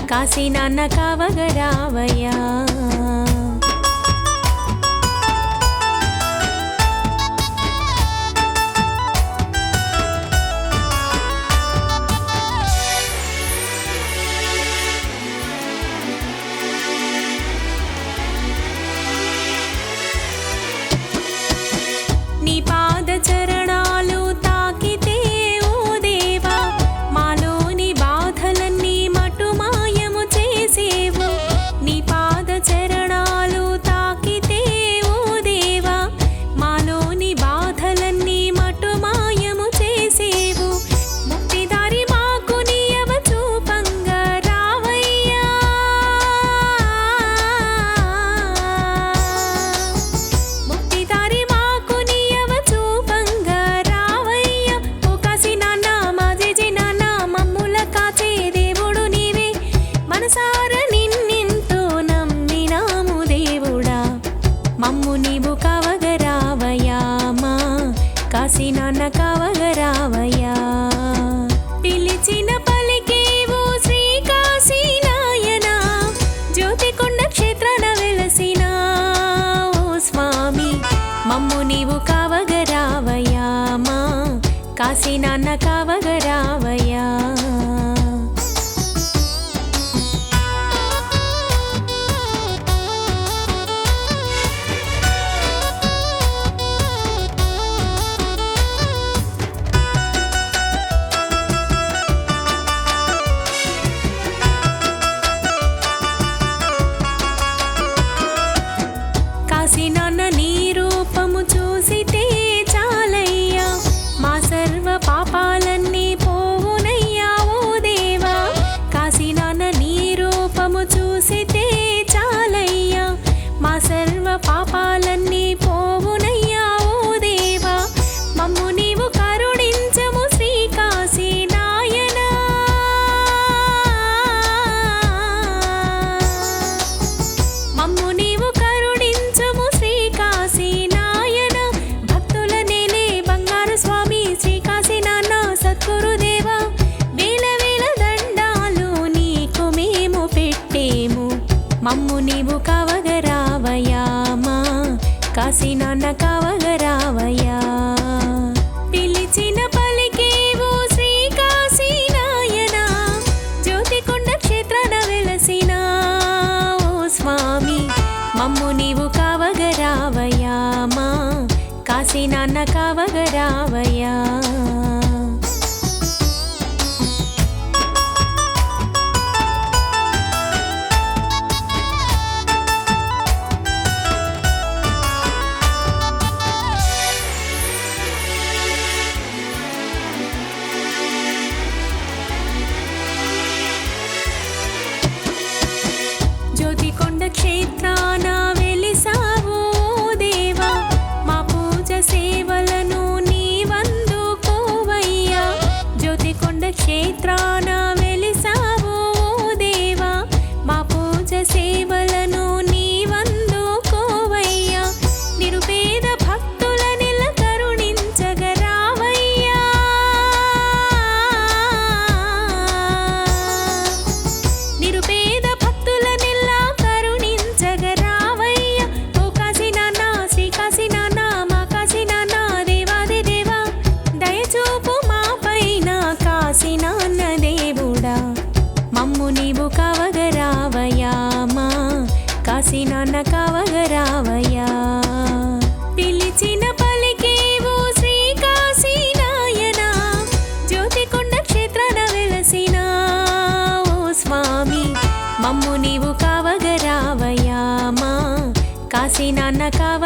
కాశీ నాన్న కావగరావయ్యా. నీ పాద చరణాలు తాకితే ఓ దేవా, మాలోని బాధలన్నీ మటు మాయము చేసేవు. నీ పాద చరణాలు తాకితే ఓ దేవా, మాలోని బాధలన్నీ మటు మాయము చేసేవు. ముక్తిదారి మాకు నీయవ చూపంగా రావయ్యా. ముక్తిదారి మాకు నీయవ చూపంగా రావయ్యా. ఓ కాశీ నాన్న మా జేజే నాన్న, మమ్ముల కాచే దేవుడు నీవే. మనసార నిన్నెంతో నమ్మినాము దేవుడా, మమ్ము నీవు కావగరావయ్యా. మా కాశీ నాన్న కావగరావయ్యా. పిలిచిన పలికేవో శ్రీ కాశీ నాయనా, జ్యోతికొండ క్షేత్రాన వెలసిన ఓ స్వామి, మమ్ము నీవు కావగరావయ్యా. మా కాశీ నాన్న కావగరావయ్యా. కాశీ నాన్న నీ రూపము చూసితే చాలయ్యా, మా సర్వ పాపాలన్నీ పోవునయ్యా ఓ దేవా. కాశీ నాన్న నీ రూపము చూసితే చాలయ్యా, మా సర్వ పాపాలన్నీ పోవునయ్యా ఓ దేవా. మమ్ము నీవు కరుణించము శ్రీ కాశీ నాయనా. మమ్ము నీవు కరుణించము శ్రీ కాశీ నాయన. భక్తుల నేలే బంగారు స్వామి శ్రీ కాశీ నాన్న సద్గురుదేవా, వేల వేల దండాలు నీకు మేము పెట్టేము. మమ్ము నీవు కావగరావయ్యా. మా కాశీ నాన్న కావగరావయ్యా. పిలిచిన పలికేవో శ్రీ కాశీ నాయనా, జ్యోతికొండ క్షేత్రాన వెలసిన ఓ స్వామి, మమ్ము నీవు కావగరావయ్యా. మా కాశీ నాన్న కావగరావయ్యా. జ్యోతికొండ క్షేత్రాన వెలిసావు ఓ దేవా, మా పూజ సేవలను నీవందుకోవయ్యా. జ్యోతికొండ క్షేత్రాన వెలిసావు ఓ దేవా, మా పూజ సేవలను నీవందుకోవయ్యా. నిరుపేద భక్తుల నెల కరుణించగరావయ్యా. నిరుపేద భక్తుల నెల కరుణించగరావయ్యా. ఓ కాశీ నాన్న శ్రీ కాశీ నాన్న, మా కాశీ నాన్న దేవాది దేవా, దయచూపు మా పైన కాశీ నాన్న దేవుడా, మమ్ము నీవు కావగరావయ్యా. మా కాశీ నాన్న కావగరావయ్యా. పిలిచిన పలికేవో శ్రీ కాశీ నాయనా, జ్యోతికొండ క్షేత్రాన వెలసిన ఓ స్వామి, మమ్ము నీవు కావగరావయ్యా. మా కాశీ నాన్న కావ